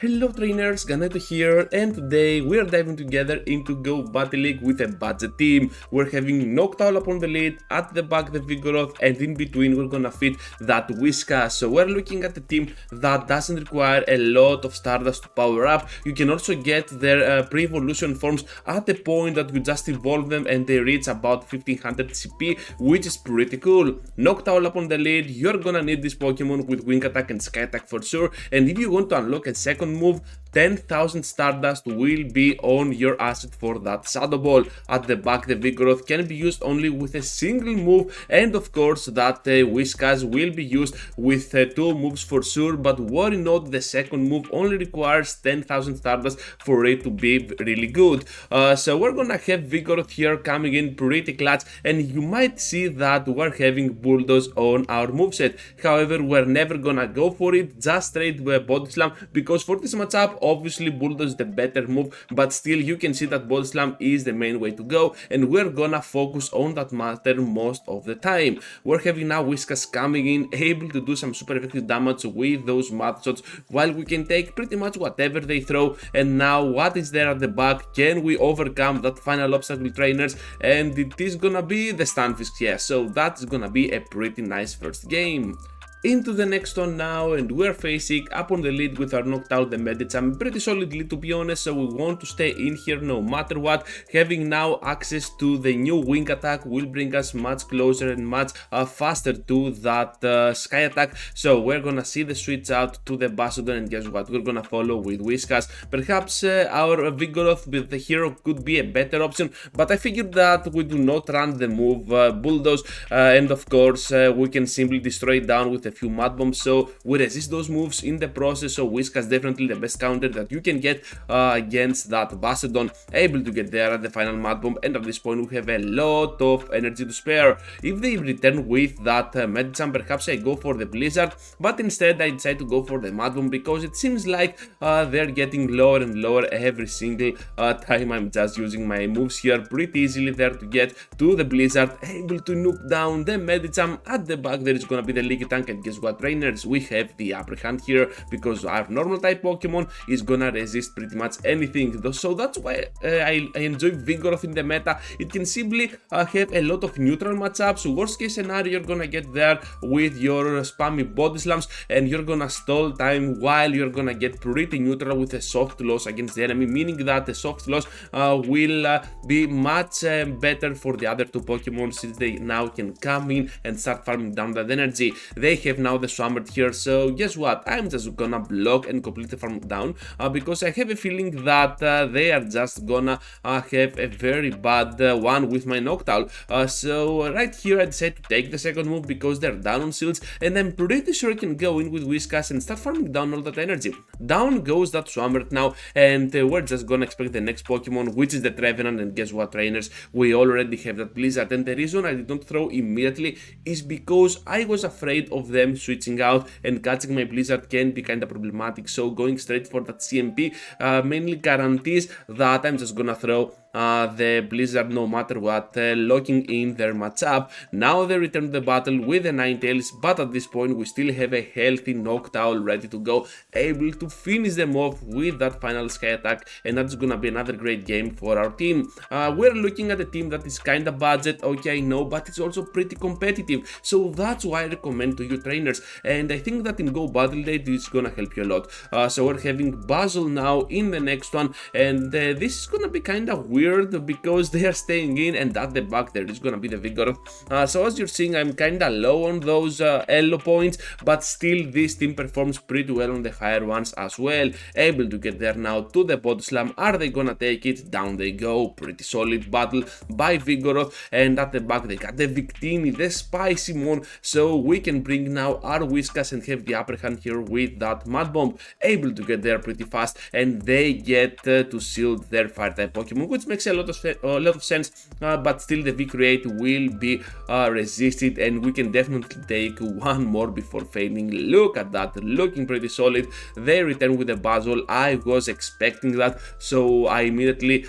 Hello trainers, Ganeto here, and today we are diving together into Go Battle League with a budget team. We're having Noctowl upon the lead, at the back the Vigoroth, and in between we're gonna fit that Whiskas. So we're looking at a team that doesn't require a lot of Stardust to power up. You can also get their pre-evolution forms at the point that you just evolve them and they reach about 1500 CP, which is pretty cool. Noctowl upon the lead, you're gonna need this Pokemon with Wing Attack and Sky Attack for sure, and if you want to unlock a second move, 10,000 Stardust will be on your asset for that Shadow Ball. At the back, the Vigoroth can be used only with a single move, and of course that Whiskas will be used with two moves for sure, but worry not, the second move only requires 10,000 Stardust for it to be really good. So we're gonna have Vigoroth here coming in pretty clutch, and you might see that we're having Bulldoze on our moveset. However, we're never gonna go for it, just straight Body Slam, because for this matchup obviously Bulldoze is the better move, but still you can see that Body Slam is the main way to go, and we're gonna focus on that matter most of the time. We're having now Whiskas coming in, able to do some super effective damage with those mouth shots, while we can take pretty much whatever they throw. And now what is there at the back? Can we overcome that final obstacle, trainers? And it is gonna be the Stunfisk, yeah, so that's gonna be a pretty nice first game. Into the next one now, and we're facing up on the lead with our Noctowl the Medicham. Pretty solid lead to be honest, so we want to stay in here no matter what. Having now access to the new Wing Attack will bring us much closer and much faster to that Sky Attack. So we're gonna see the switch out to the Bassodon, and guess what? We're gonna follow with Whiskas. Perhaps our Vigoroth with the hero could be a better option, but I figured that we do not run the move Bulldoze, and of course we can simply destroy it down with a few mud bombs, so we resist those moves in the process. So Whiskas definitely the best counter that you can get against that Bassodon. Able to get there at the final mud bomb, and at this point we have a lot of energy to spare. If they return with that Medicham, perhaps I go for the Blizzard, but instead I decide to go for the mud bomb because it seems like they're getting lower and lower every single time I'm just using my moves here. Pretty easily there to get to the Blizzard, able to nuke down the Medicham. At the back there is gonna be the Leaky Tank, and guess what, trainers, we have the upper hand here because our normal type Pokemon is gonna resist pretty much anything. So that's why I enjoy Vigoroth in the meta. It can simply have a lot of neutral matchups. Worst case scenario, you're gonna get there with your spammy Body Slams, and you're gonna stall time while you're gonna get pretty neutral with a soft loss against the enemy, meaning that the soft loss will be much better for the other two Pokemon, since they now can come in and start farming down that energy. They have now the Swampert here, so guess what, I'm just gonna block and completely farm down because I have a feeling that they are just gonna have a very bad one with my Noctowl. So right here I decide to take the second move because they're down on shields, and I'm pretty sure I can go in with Whiskas and start farming down all that energy. Down goes that Swampert now, and we're just gonna expect the next Pokemon, which is the Trevenant, and guess what, trainers, we already have that Blizzard. And the reason I did not throw immediately is because I was afraid of them switching out, and catching my Blizzard can be kinda problematic. So going straight for that CMP mainly guarantees that I'm just gonna throw the Blizzard no matter what, locking in their matchup. Now they return to the battle with the Ninetales, but at this point we still have a healthy Noctowl ready to go, able to finish them off with that final Sky Attack, and that's gonna be another great game for our team. We're looking at a team that is kinda budget, okay, I know, but it's also pretty competitive, so that's why I recommend to you, trainers, and I think that in Go Battle Day this is gonna help you a lot. So we're having Basil now in the next one, and this is gonna be kinda weird because they are staying in, and at the back there is gonna be the Vigoroth. So as you're seeing, I'm kinda low on those elo points, but still this team performs pretty well on the higher ones as well. Able to get there now to the Body Slam. Are they gonna take it? Down they go. Pretty solid battle by Vigoroth, and at the back they got the Victini, the Spicy Mon, so we can bring now our Whiskas and have the upper hand here with that Mud Bomb. Able to get there pretty fast, and they get to shield their fire type Pokemon, which makes a lot of sense, but still the V-Create will be resisted, and we can definitely take one more before fading. Look at that, looking pretty solid. They return with a Buzzle. I was expecting that, so I immediately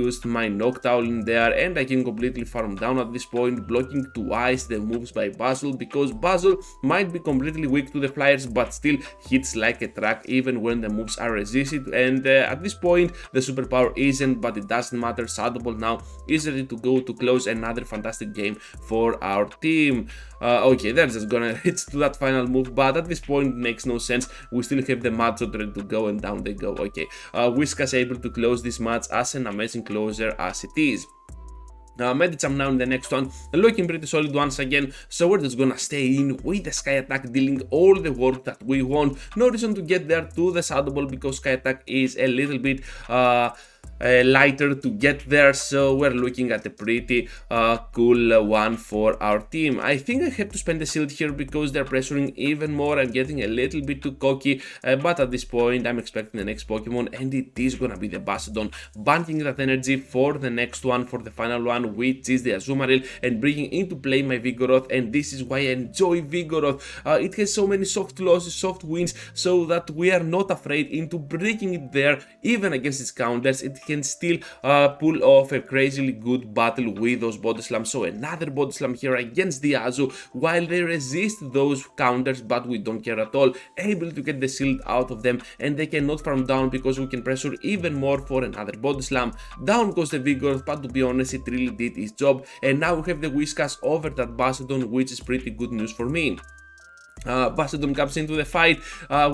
used my Noctowl in there, and I can completely farm down at this point, blocking twice the moves by Buzzle, because Buzzle might be completely weak to the flyers, but still hits like a truck even when the moves are resisted. And at this point the superpower isn't, but it doesn't matter. Adaptable now is ready to go to close another fantastic game for our team. Okay, they're just gonna reach to that final move, but at this point it makes no sense. We still have the match ready to go, and down they go. Okay, Whiskas able to close this match as an amazing closer as it is. Medicham now in the next one, looking pretty solid once again, so we're just gonna stay in with the Sky Attack, dealing all the work that we want. No reason to get there to the Shadow Ball, because Sky Attack is a little bit lighter to get there, so we're looking at a pretty cool one for our team. I think I have to spend the shield here because they're pressuring even more. I'm getting a little bit too cocky, but at this point I'm expecting the next Pokemon, and it is gonna be the Bastiodon, banking that energy for the next one, for the final one, which is the Azumarill, and bringing into play my Vigoroth. And this is why I enjoy Vigoroth. It has so many soft losses, soft wins, so that we are not afraid into breaking it there, even against its counters. It can still pull off a crazily good battle with those body slams. So another body slam here against the Azu, while they resist those counters, but we don't care at all. Able to get the shield out of them, and they cannot farm down because we can pressure even more for another body slam. Down goes the Vigoroth, but to be honest, it really did its job. And now we have the Whiskas over that Bastiodon, which is pretty good news for me. Bastiodon comes into the fight.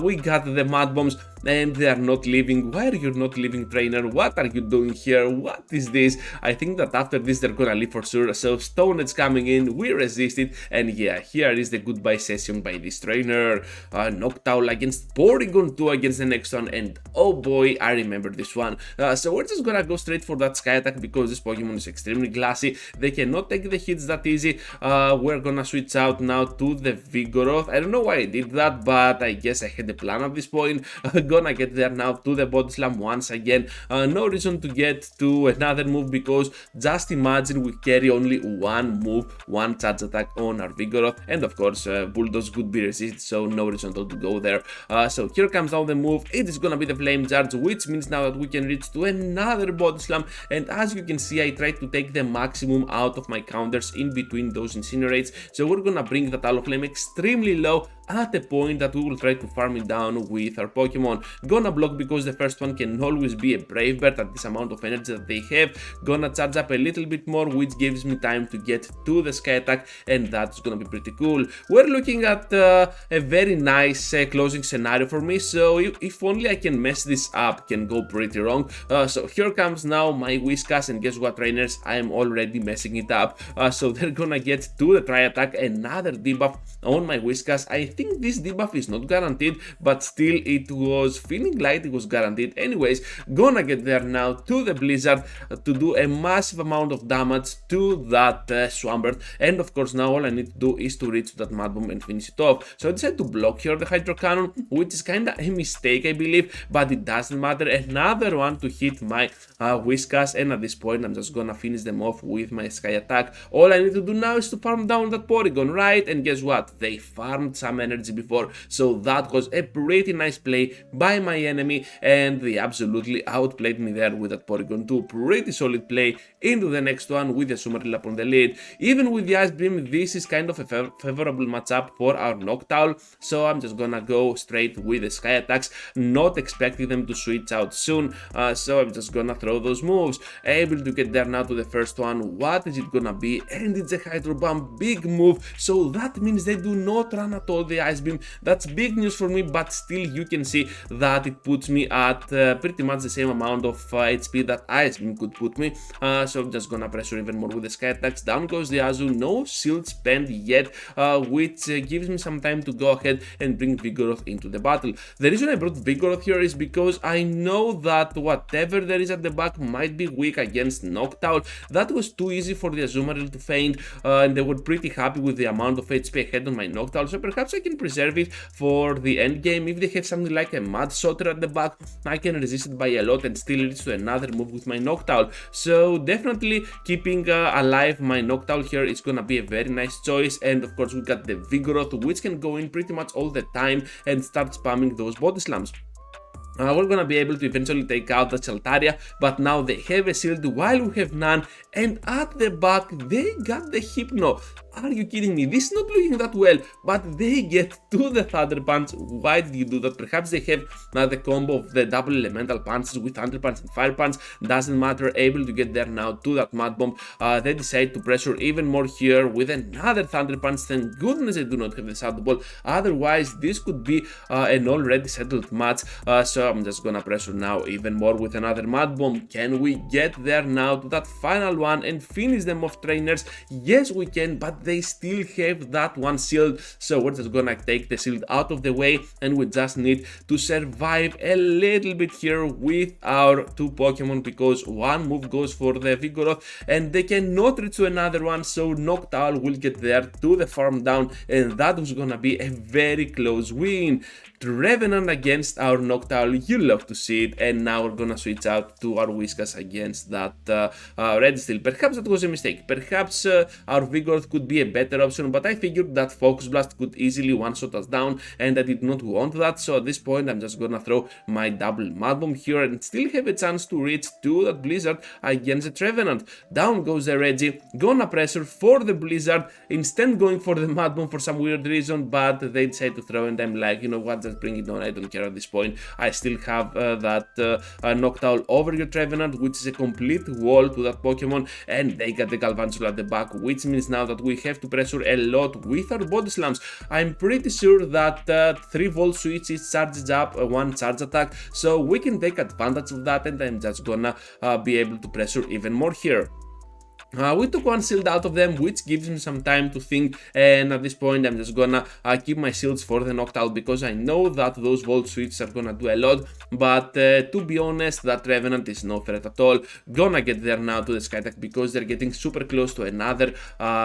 We got the Mud Bombs, and they are not leaving. Why are you not leaving, trainer? What are you doing here? What is this? I think that after this they're gonna leave for sure. So Stone Edge coming in, we resist it, and yeah, here is the goodbye session by this trainer. Noctowl against Porygon 2 against the next one, and oh boy, I remember this one. So we're just gonna go straight for that Sky Attack because this Pokemon is extremely glassy. They cannot take the hits that easy. We're gonna switch out now to the Vigoroth. I don't know why I did that, but I guess I had a plan at this point. Gonna get there now to the Body Slam once again. No reason to get to another move, because just imagine we carry only one move, one charge attack on our Vigoroth, and of course Bulldoze could be resisted, so no reason at all to go there. So here comes now the move. It is gonna be the Flame Charge, which means now that we can reach to another Body Slam, and as you can see I tried to take the maximum out of my counters in between those Incinerates. So we're gonna bring that Hollow Flame extremely low, at a point that we will try to farm it down with our Pokemon. Gonna block because the first one can always be a Brave Bird at this amount of energy that they have. Gonna charge up a little bit more, which gives me time to get to the Sky Attack, and that's gonna be pretty cool. We're looking at a very nice closing scenario for me, so if only I can mess this up, can go pretty wrong. So here comes now my Whiskas, and guess what, trainers, I am already messing it up. So they're gonna get to the Tri Attack, another debuff on my Whiskas. I think this debuff is not guaranteed, but still it was feeling like it was guaranteed. Anyways, gonna get there now to the Blizzard to do a massive amount of damage to that Swampert, and of course now all I need to do is to reach that Mud Bomb and finish it off. So I decided to block here the Hydro Cannon, which is kinda a mistake I believe, but it doesn't matter. Another one to hit my Whiskas, and at this point I'm just gonna finish them off with my Sky Attack. All I need to do now is to farm down that Porygon, right? And guess what? They farmed some energy before, so that was a pretty nice play by my enemy, and they absolutely outplayed me there with that Porygon 2. Pretty solid play into the next one with the Azumarill up on the lead. Even with the Ice Beam, this is kind of a favorable matchup for our Noctowl, so I'm just gonna go straight with the Sky Attacks, not expecting them to switch out soon. So I'm just gonna throw those moves. Able to get there now to the first one. What is it gonna be? And it's a Hydro Bomb, big move, so that means they do not run at all the Ice Beam. That's big news for me, but still you can see that it puts me at pretty much the same amount of HP that Ice Beam could put me. So I'm just gonna pressure even more with the Sky Attacks. Down goes the Azu, no shield spent yet, which gives me some time to go ahead and bring Vigoroth into the battle. The reason I brought Vigoroth here is because I know that whatever there is at the back might be weak against Noctowl. That was too easy for the Azumarill to feint, and they were pretty happy with the amount of HP I had on my Noctowl, so perhaps I can preserve it for the end game. If they have something like a Mud Sotter at the back, I can resist it by a lot and still reach to another move with my Noctowl. So definitely keeping alive my Noctowl here is gonna be a very nice choice. And of course we got the Vigoroth, which can go in pretty much all the time and start spamming those body slams. We're gonna be able to eventually take out the Chaltaria, but now they have a shield while we have none, and at the back they got the Hypno. Are you kidding me? This is not looking that well, but they get to the Thunder Punch. Why did you do that? Perhaps they have the combo of the double elemental punches with Thunder Punch and Fire Punch. Doesn't matter, able to get there now to that Mud Bomb. They decide to pressure even more here with another Thunder Punch. Thank goodness they do not have the Shadow Ball. Otherwise, this could be an already settled match. So I'm just gonna pressure now even more with another Mud Bomb. Can we get there now to that final one and finish them off, trainers? Yes, we can, but they still have that one shield, so we're just gonna take the shield out of the way and we just need to survive a little bit here with our two Pokemon, because one move goes for the Vigoroth and they cannot reach to another one, so Noctowl will get there to the farm down, and that was gonna be a very close win. Trevenant against our Noctowl, you love to see it, and now we're gonna switch out to our Whiskas against that Red Steel. Perhaps that was a mistake, perhaps our Vigoroth could be a better option, but I figured that Focus Blast could easily one-shot us down, and I did not want that, so at this point I'm just gonna throw my double Mud Bomb here and still have a chance to reach to that Blizzard against the Trevenant. Down goes the Reggie, gonna pressure for the Blizzard, instead going for the Mud Bomb for some weird reason, but they decide to throw, and I'm like, you know what, just bring it on, I don't care at this point. I still have that Noctowl over your Trevenant, which is a complete wall to that Pokemon, and they got the Galvantula at the back, which means now that we have to pressure a lot with our body slams. I'm pretty sure that 3 volt switch is charges up 1 charge attack, so we can take advantage of that, and I'm just gonna be able to pressure even more here. We took one shield out of them, which gives me some time to think, and at this point I'm just gonna keep my shields for the Noctowl, because I know that those Volt Switches are gonna do a lot, but to be honest, that Revenant is no threat at all. Gonna get there now to the Skytack, because they're getting super close to another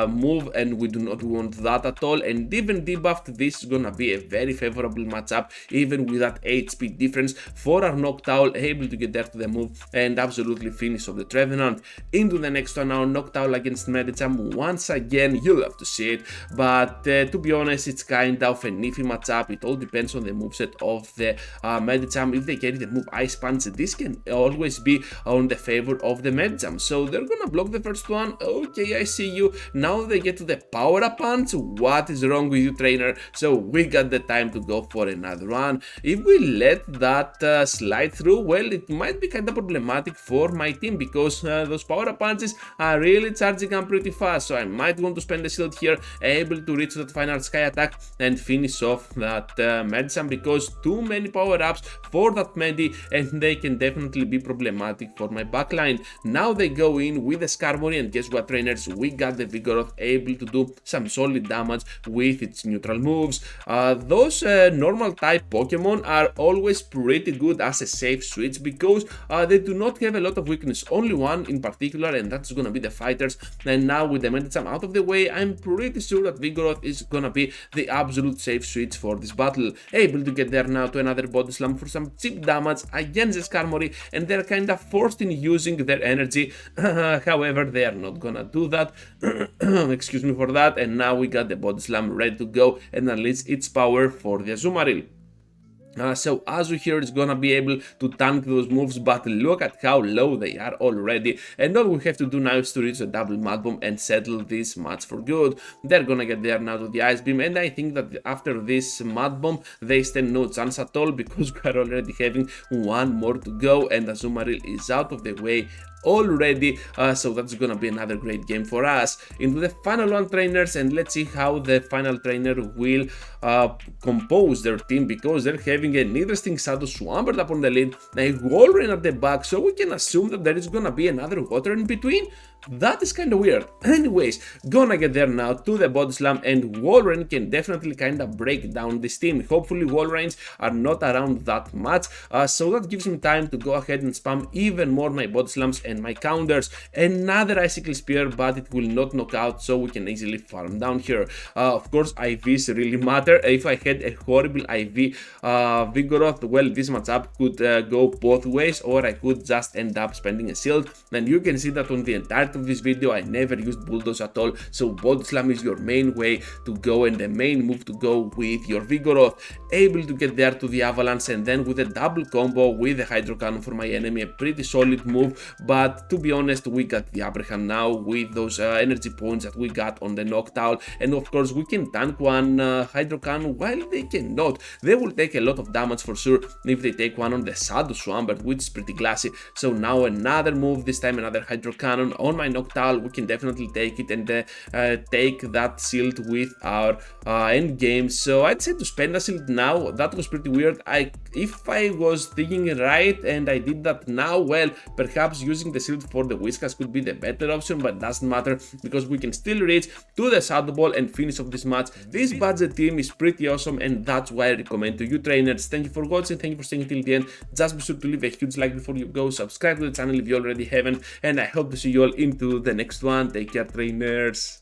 move, and we do not want that at all, and even debuffed, this is gonna be a very favorable matchup, even with that HP difference for our Noctowl, able to get there to the move and absolutely finish off the Trevenant. Into the next one now, Noctowl against Medicham. Once again, you'll love to see it, but to be honest, it's kind of an iffy matchup. It all depends on the moveset of the Medicham. If they carry the move Ice Punch, this can always be on the favor of the Medicham, so they're gonna block the first one. Okay, I see you. Now they get to the Power Up Punch. What is wrong with you, trainer? So we got the time to go for another one. If we let that slide through, well, it might be kind of problematic for my team, because those Power Up Punches are really charging up pretty fast, so I might want to spend the shield here, able to reach that final Sky Attack and finish off that Medicham, because too many power-ups for that Medi, and they can definitely be problematic for my backline. Now they go in with the Skarmory, and guess what, trainers? We got the Vigoroth, able to do some solid damage with its neutral moves. Those normal type Pokemon are always pretty good as a safe switch, because they do not have a lot of weakness, only one in particular, and that's gonna be the Fighters. And now with the Medicham out of the way, I'm pretty sure that Vigoroth is gonna be the absolute safe switch for this battle. Able to get there now to another Body Slam for some cheap damage against the Skarmory, and they're kinda forced in using their energy. However, they are not gonna do that. Excuse me for that. And now we got the Body Slam ready to go and unleash its power for the Azumarill. So Azu is gonna be able to tank those moves, but look at how low they are already, and all we have to do now is to reach a double Mud Bomb and settle this match for good. They're gonna get there now to the Ice Beam, and I think that after this Mud Bomb they stand no chance at all, because we are already having one more to go, and Azumarill is out of the way already, so that's gonna be another great game for us. Into the final one, trainers, and let's see how the final trainer will compose their team, because they're having an interesting Shadow Swampert up on the lead, a Walrein at the back, so we can assume that there is gonna be another water in between. That is kinda weird. Anyways, gonna get there now to the body slam, and Wolverine can definitely kinda break down this team. Hopefully Wolverines are not around that much, so that gives me time to go ahead and spam even more my body slams and my counters. Another icicle spear, but it will not knock out, so we can easily farm down here. Of course, IVs really matter. If I had a horrible IV Vigoroth, well, this matchup could go both ways, or I could just end up spending a shield. And you can see that on the entirety of this video I never used bulldoze at all, so body slam is your main way to go and the main move to go with your Vigoroth. Able to get there to the avalanche, and then with a double combo with the hydro cannon for my enemy, a pretty solid move. But to be honest, we got the upper hand now with those energy points that we got on the Noctowl, and of course we can tank one hydro cannon while they cannot. They will take a lot of damage for sure if they take one on the Shadow Swampert, which is pretty classy. So now another move, this time another hydro cannon on my Noctowl. We can definitely take it and take that shield with our end game. So I'd say to spend a shield now. That was pretty weird. If I was thinking right and I did that now, well, perhaps using the shield for the Whiskas could be the better option, but doesn't matter because we can still reach to the Shadow Ball and finish off this match. This budget team is pretty awesome, and that's why I recommend to you trainers. Thank you for watching, thank you for staying till the end. Just be sure to leave a huge like before you go, subscribe to the channel if you already haven't, and I hope to see you all into the next one. Take care, trainers.